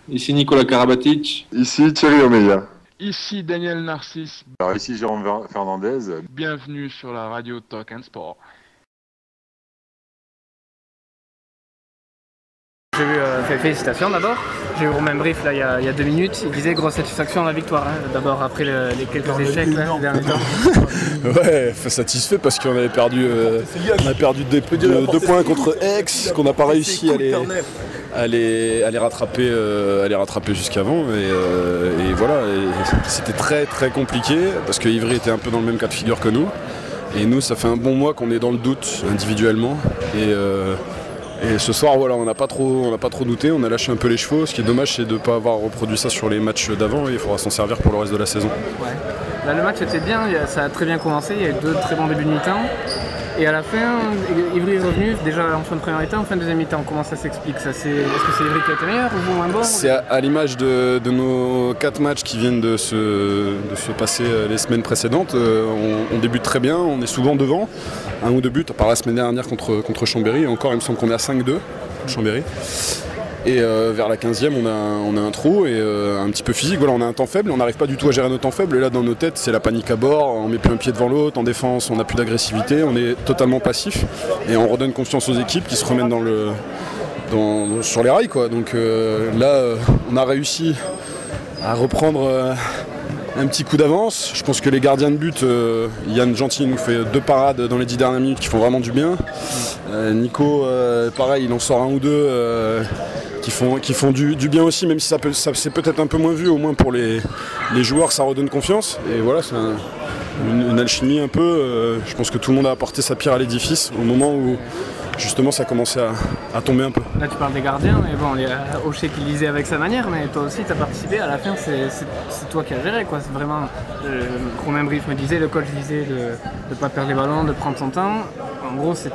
Ici Nicolas Karabatic. Ici Thierry Omeya. Ici Daniel Narcisse. Alors ici Jérôme Fernandez. Bienvenue sur la radio Talk and Sport. J'ai eu félicitations d'abord. J'ai eu Romain Brief là, il y a 2 minutes. Il disait grosse satisfaction la victoire. D'abord après les quelques échecs là, les derniers temps. Ouais, satisfait parce qu'on avait perdu, on a perdu 2 points contre Aix, qu'on n'a pas réussi à les rattraper, jusqu'avant. Et voilà, c'était très très compliqué parce que Ivry était un peu dans le même cas de figure que nous. Et nous, ça fait un bon mois qu'on est dans le doute individuellement. Et ce soir, voilà, on n'a pas trop douté, on a lâché un peu les chevaux. Ce qui est dommage, c'est de ne pas avoir reproduit ça sur les matchs d'avant et il faudra s'en servir pour le reste de la saison. Ouais. Là, le match était bien, ça a très bien commencé, il y a eu 2 très bons débuts de mi-temps. Et à la fin, Ivry est revenu, déjà en fin de première mi-temps, en fin de deuxième mi-temps. Comment ça s'explique ça, est-ce que c'est Ivry qui a été meilleur ou moins bon? C'est à l'image de nos 4 matchs qui viennent de se passer les semaines précédentes. On débute très bien, on est souvent devant. 1 ou 2 buts, à part la semaine dernière contre Chambéry. Et encore, il me semble qu'on est à 5-2 contre Chambéry. Et vers la 15e, on a un trou et un petit peu physique. Voilà, on a un temps faible, on n'arrive pas du tout à gérer nos temps faibles. Et là, dans nos têtes, c'est la panique à bord. On met plus un pied devant l'autre. En défense, on n'a plus d'agressivité. On est totalement passif. Et on redonne confiance aux équipes qui se remettent sur les rails, quoi. Donc là, on a réussi à reprendre un petit coup d'avance. Je pense que les gardiens de but, Yann Gentil nous fait 2 parades dans les 10 dernières minutes qui font vraiment du bien. Nico, pareil, il en sort 1 ou 2 qui font du bien aussi, même si ça c'est peut-être un peu moins vu, au moins pour les joueurs, ça redonne confiance. Et voilà, c'est une alchimie un peu. Je pense que tout le monde a apporté sa pierre à l'édifice au moment où justement ça commençait à tomber un peu. Là tu parles des gardiens, mais bon, il y a Aucher qui lisait avec sa manière, mais toi aussi tu as participé, à la fin c'est toi qui as géré, quoi. C'est vraiment, Romain Brief me disait, le coach disait de ne pas perdre les ballons, de prendre son temps. En gros c'est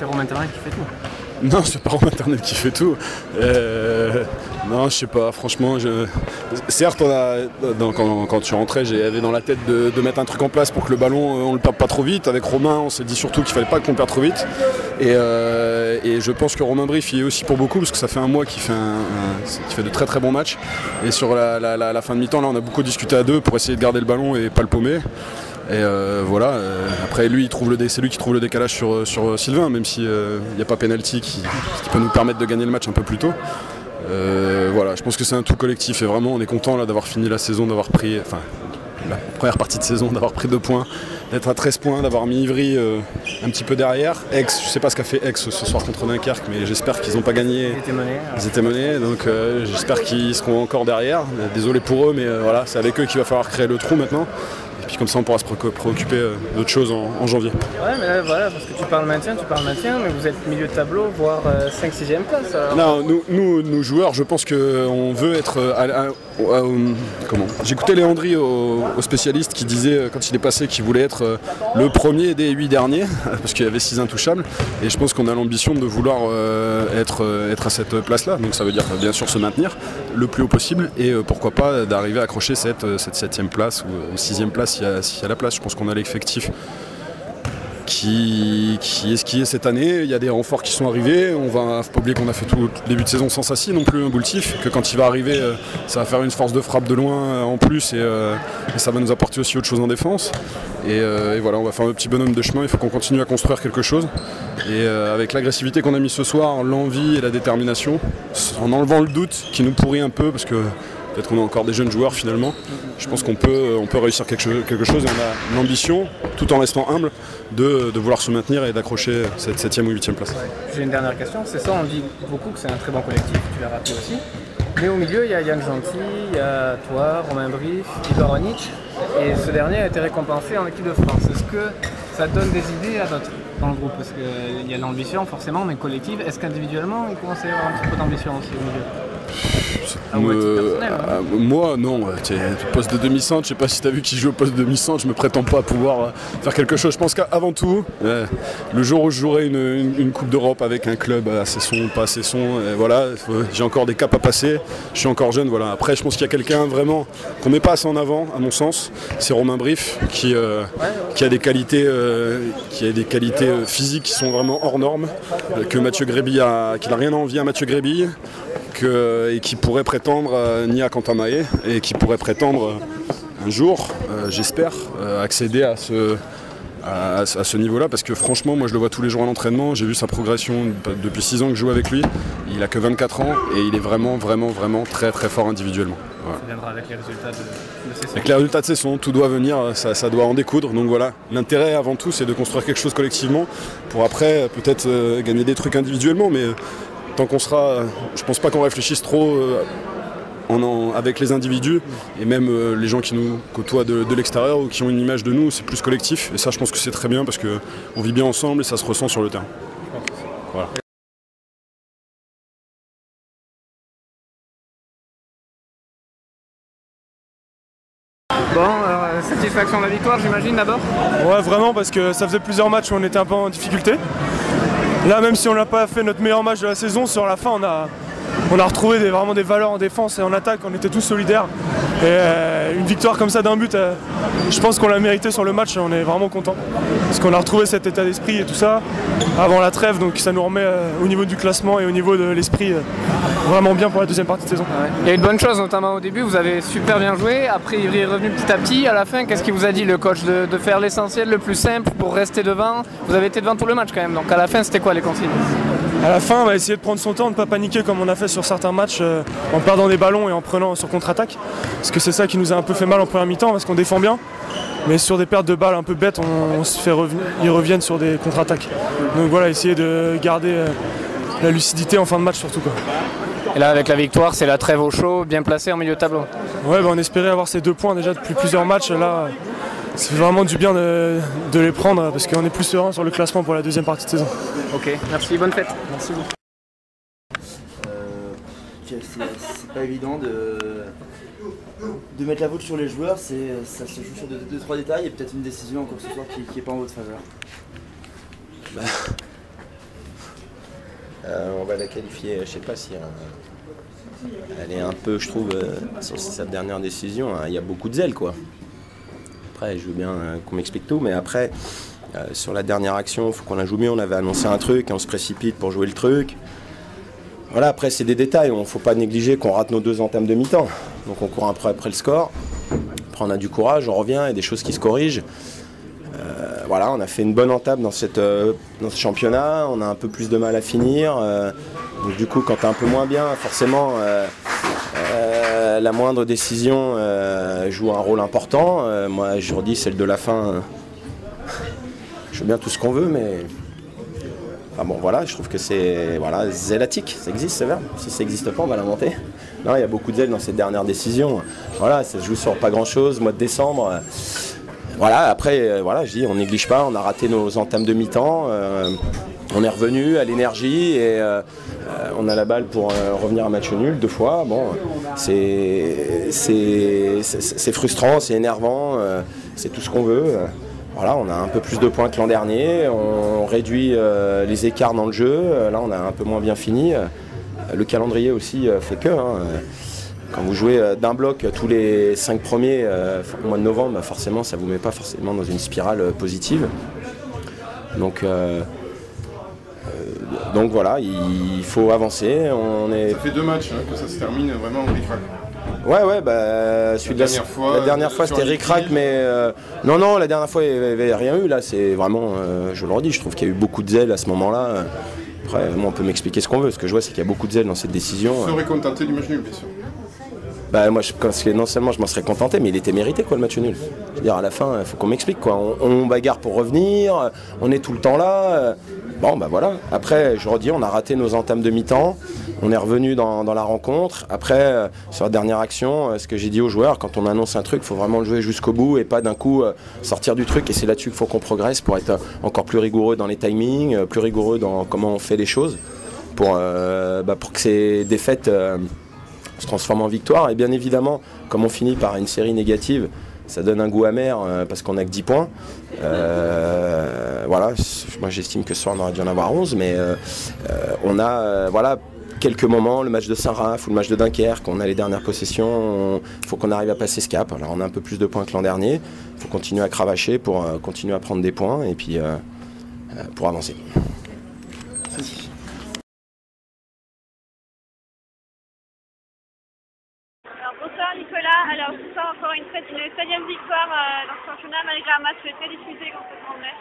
Romain Internet qui fait tout. Non, c'est pas Romain Internet qui fait tout. Non, je sais pas, franchement. Certes, quand tu rentrais, j'avais dans la tête de mettre un truc en place pour que le ballon, on le perde pas trop vite. Avec Romain, on s'est dit surtout qu'il fallait pas qu'on le perde trop vite. Et je pense que Romain Brief y est aussi pour beaucoup, parce que ça fait un mois qu'il fait de très très bons matchs. Et sur la fin de mi-temps, là, on a beaucoup discuté à 2 pour essayer de garder le ballon et pas le paumer. Et voilà, après lui c'est lui qui trouve le décalage sur Sylvain, même s'il n'y a pas pénalty qui peut nous permettre de gagner le match un peu plus tôt. Voilà, je pense que c'est un tout collectif et vraiment on est content là d'avoir fini la saison, d'avoir pris, enfin la première partie de saison, d'avoir pris 2 points, d'être à 13 points, d'avoir mis Ivry un petit peu derrière. Aix, je sais pas ce qu'a fait Aix ce soir contre Dunkerque, mais j'espère qu'ils n'ont pas gagné. Ils étaient menés, donc j'espère qu'ils seront encore derrière. Désolé pour eux, mais voilà, c'est avec eux qu'il va falloir créer le trou maintenant. Et puis comme ça on pourra se préoccuper d'autres choses en janvier. Ouais, mais là voilà, parce que tu parles maintien, mais vous êtes milieu de tableau, voire 5-6e place. Alors. Non, nous joueurs, je pense qu'on veut être... comment J'écoutais Léandri au spécialiste qui disait, quand il est passé, qu'il voulait être le premier des 8 derniers, parce qu'il y avait 6 intouchables. Et je pense qu'on a l'ambition de vouloir être à cette place-là. Donc ça veut dire bien sûr se maintenir le plus haut possible et pourquoi pas d'arriver à accrocher cette 7e place ou 6e place s'il y a la place. Je pense qu'on a l'effectif qui est ce qui est cette année. Il y a des renforts qui sont arrivés. Faut pas oublier qu'on a fait tout le début de saison sans Sassi non plus, un Boultif, que quand il va arriver, ça va faire une force de frappe de loin en plus et ça va nous apporter aussi autre chose en défense. Et voilà, on va faire un petit bonhomme de chemin. Il faut qu'on continue à construire quelque chose. Et avec l'agressivité qu'on a mis ce soir, l'envie et la détermination, en enlevant le doute qui nous pourrit un peu parce que peut-être qu'on a encore des jeunes joueurs finalement. Je pense qu'on peut réussir quelque chose et on a l'ambition, tout en restant humble, de vouloir se maintenir et d'accrocher cette 7e ou 8e place. J'ai une dernière question, c'est ça, on dit beaucoup que c'est un très bon collectif, tu l'as rappelé aussi. Mais au milieu, il y a Yann Gentil, il y a toi, Romain Brief, Ibaronic, et ce dernier a été récompensé en équipe de France. Est-ce que ça donne des idées à d'autres dans le groupe? Parce qu'il y a l'ambition forcément, mais collective. Est-ce qu'individuellement, il commence à y avoir un petit peu d'ambition aussi au milieu? Moi non, poste de demi-centre, je sais pas si tu as vu qui joue au poste de demi-centre, je me prétends pas pouvoir faire quelque chose. Je pense qu'avant tout, le jour où je jouerai une Coupe d'Europe avec un club assez son, pas assez son, voilà, j'ai encore des caps à passer, je suis encore jeune, voilà. Après je pense qu'il y a quelqu'un vraiment qu'on met pas assez en avant à mon sens, c'est Romain Brief qui a des qualités physiques qui sont vraiment hors normes, que Mathieu Gréby qu'il n'a rien à envier à Mathieu Gréby. qui pourrait prétendre, Nia Kantamae, et qui pourrait prétendre un jour, j'espère, accéder à ce niveau-là, parce que franchement, moi je le vois tous les jours à l'entraînement, j'ai vu sa progression depuis 6 ans que je joue avec lui, il a que 24 ans et il est vraiment très fort individuellement. Voilà. Ça viendra avec les résultats de ces saisons. Avec les résultats de saison, tout doit venir, ça doit en découdre, donc voilà. L'intérêt avant tout c'est de construire quelque chose collectivement, pour après peut-être gagner des trucs individuellement, mais tant qu'on sera, je pense pas qu'on réfléchisse trop avec les individus et même les gens qui nous côtoient de l'extérieur ou qui ont une image de nous, c'est plus collectif et ça je pense que c'est très bien parce qu'on vit bien ensemble et ça se ressent sur le terrain. Voilà. Bon, satisfaction de la victoire j'imagine d'abord? Ouais, vraiment, parce que ça faisait plusieurs matchs où on était un peu en difficulté. Là, même si on n'a pas fait notre meilleur match de la saison, sur la fin on a retrouvé vraiment des valeurs en défense et en attaque, on était tous solidaires. Et une victoire comme ça d'un but, je pense qu'on l'a mérité sur le match et on est vraiment content. Parce qu'on a retrouvé cet état d'esprit et tout ça avant la trêve, donc ça nous remet au niveau du classement et au niveau de l'esprit vraiment bien pour la deuxième partie de saison. Il y a une bonne chose notamment au début, vous avez super bien joué, après il est revenu petit à petit. À la fin, qu'est-ce qu'il vous a dit le coach de faire l'essentiel, le plus simple pour rester devant? Vous avez été devant tout le match quand même, donc à la fin c'était quoi les consignes? À la fin, on va essayer de prendre son temps, de ne pas paniquer comme on a fait sur certains matchs en perdant des ballons et en prenant sur contre-attaque. Parce que c'est ça qui nous a un peu fait mal en première mi-temps, parce qu'on défend bien. Mais sur des pertes de balles un peu bêtes, ils reviennent sur des contre-attaques. Donc voilà, essayer de garder la lucidité en fin de match surtout, quoi. Et là avec la victoire, c'est la trêve au chaud, bien placée en milieu de tableau. Ouais, on espérait avoir ces 2 points déjà depuis plusieurs matchs. Là, ça fait vraiment du bien de les prendre parce qu'on est plus serein sur le classement pour la deuxième partie de saison. Ok, merci, bonne fête. Merci beaucoup. C'est pas évident de mettre la faute sur les joueurs, ça se joue sur 2-3 détails et peut-être une décision encore ce soir qui n'est pas en votre faveur. On va la qualifier, je sais pas si elle est un peu, je trouve, sur sa dernière décision, il y a beaucoup de zèle, quoi. Après, je veux bien qu'on m'explique tout, mais après, sur la dernière action, il faut qu'on la joue mieux. On avait annoncé un truc, on se précipite pour jouer le truc. Voilà, après, c'est des détails. Il ne faut pas négliger qu'on rate nos 2 entames de mi-temps. Donc, on court après le score. Après, on a du courage, on revient, il y a des choses qui se corrigent. Voilà, on a fait une bonne entame dans ce championnat. On a un peu plus de mal à finir. Donc, du coup, quand tu es un peu moins bien, forcément, la moindre décision joue un rôle important. Moi, je redis, celle de la fin, je veux bien tout ce qu'on veut, mais enfin bon, voilà, je trouve que c'est zélatique. Ça existe, ce verbe. Si ça n'existe pas, on va l'inventer. Non, il y a beaucoup de zèle dans cette dernière décision. Voilà, ça se joue sur pas grand-chose, mois de décembre. Voilà, après, voilà, je dis, on néglige pas, on a raté nos entames de mi-temps. On est revenu à l'énergie et on a la balle pour revenir à match nul 2 fois. Bon, c'est frustrant, c'est énervant, c'est tout ce qu'on veut. Voilà, on a un peu plus de points que l'an dernier, on réduit les écarts dans le jeu. Là, on a un peu moins bien fini. Le calendrier aussi fait que. Quand vous jouez d'un bloc tous les 5 premiers au mois de novembre, forcément, ça ne vous met pas forcément dans une spirale positive. Donc voilà, il faut avancer. Ça fait 2 matchs que ça se termine vraiment en ric-rac. Ouais, bah, la dernière fois c'était ric-rac, mais non, la dernière fois il n'y avait rien eu. Là, c'est vraiment, je le redis, je trouve qu'il y a eu beaucoup de zèle à ce moment-là. Après, moi, on peut m'expliquer ce qu'on veut. Ce que je vois, c'est qu'il y a beaucoup de zèle dans cette décision. Vous serez contenté du match nul, bien sûr. Bah, moi, non seulement je m'en serais contenté, mais il était mérité, quoi, le match nul. Je veux dire, à la fin, il faut qu'on m'explique, quoi. On bagarre pour revenir, on est tout le temps là. Bon, bah voilà. Après, je redis, on a raté nos entames de mi-temps. On est revenu dans la rencontre. Après, sur la dernière action, ce que j'ai dit aux joueurs, quand on annonce un truc, il faut vraiment le jouer jusqu'au bout et pas d'un coup sortir du truc. Et c'est là-dessus qu'il faut qu'on progresse pour être encore plus rigoureux dans les timings, plus rigoureux dans comment on fait les choses, pour que ces défaites se transforment en victoire. Et bien évidemment, comme on finit par une série négative, ça donne un goût amer parce qu'on n'a que 10 points. Voilà, moi j'estime que ce soir on aurait dû en avoir 11, mais on a quelques moments, le match de Saint-Raph ou le match de Dunkerque, on a les dernières possessions, il faut qu'on arrive à passer ce cap. Alors on a un peu plus de points que l'an dernier, il faut continuer à cravacher pour continuer à prendre des points et puis pour avancer. Alors, bonsoir Nicolas. Alors ce soir encore une 7e victoire dans ce championnat malgré un match très disputé contre Cambrai.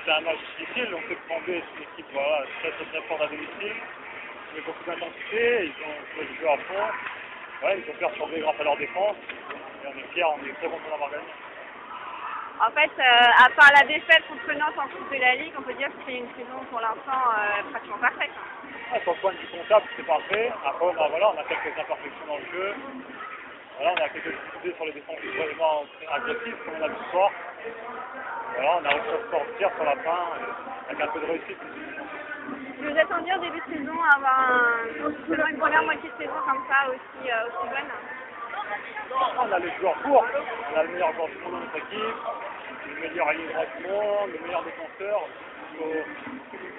C'est un match difficile, donc c'est Cambrai, c'est une équipe voilà, très forte à domicile, mais beaucoup d'intensité, ils ont joué le jeu à fond, ouais, ils ont perturbé grâce à leur défense, et on est fiers, on est très contents d'avoir gagné. En fait, à part la défaite contre Nantes en Coupe de la Ligue, on peut dire que c'est une saison pour l'instant pratiquement parfaite. Ouais, sur le point de vue comptable, c'est parfait. Après, on a quelques imperfections dans le jeu. Voilà, on a quelques difficultés sur les défenses vraiment agressives, comme on a vu ce soir. Voilà, on a réussi à se sortir sur la fin avec un peu de réussite. Vous attendiez en début de saison à avoir une première moitié de saison comme ça aussi bonne? On a les joueurs pour, on a le meilleur joueur du monde dans notre équipe, le meilleur allié droit du monde, le meilleur défenseur.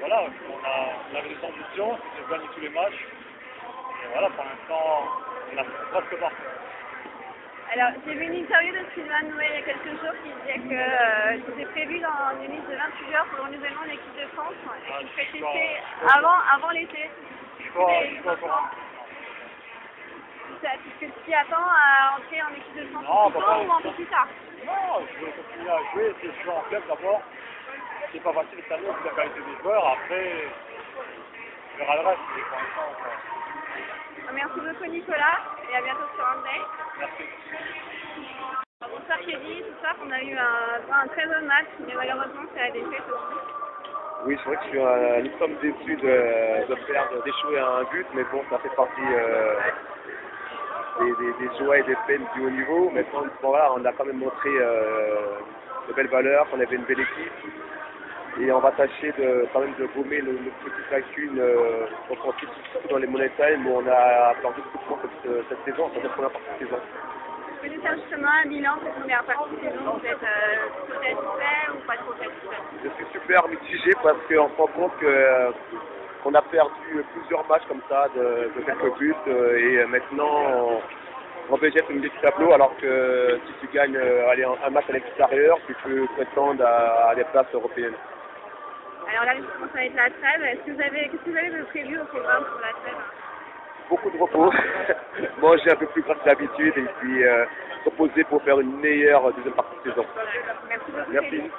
Voilà, on avait des ambitions, c'était de gagner tous les matchs. Et voilà, pour l'instant, on a presque parfait. Alors, j'ai vu une interview de Sylvain Nouet il y a quelques jours qui disait que c'était prévu dans une liste de 28 joueurs pour le renouvellement de l'équipe de France et qui serait testé avant l'été. Je suis pas au courant. Est-ce que tu t'y attends à entrer en équipe de France plus tôt ou un peu plus tard? Non, je vais continuer à jouer, essayer de jouer en club d'abord. C'est pas facile cette année, vu la qualité des joueurs. Après, on verra le reste. Pour l'instant, merci beaucoup Nicolas et à bientôt sur André. Merci. Bonsoir Kelly, ce soir on a eu un très bon match, mais malheureusement c'est la défaite aussi. Oui, c'est vrai que nous sommes déçus d'échouer à un but, mais bon, ça fait partie des joies et des peines du haut niveau. Maintenant, voilà, on a quand même montré de belles valeurs, qu'on avait une belle équipe. Et on va tâcher quand même de gommer nos petites lacunes offensives, surtout dans les money time où on a perdu beaucoup de points cette saison, cette première partie de saison. Est-ce que nous faire justement un bilan de cette première partie de saison? Vous êtes satisfait ou pas trop satisfait? Je suis super mitigé parce qu'on se rend compte qu'on a perdu plusieurs matchs comme ça de quelques buts et maintenant on végète au milieu du tableau alors que si tu gagnes un match à l'extérieur, tu peux prétendre à des places européennes. Alors là, ça va être la trêve. Qu'est-ce que vous avez de prévu au programme pour la trêve? Beaucoup de repos, manger un peu plus gras que d'habitude et puis reposer pour faire une meilleure deuxième partie de saison. Merci beaucoup. Merci.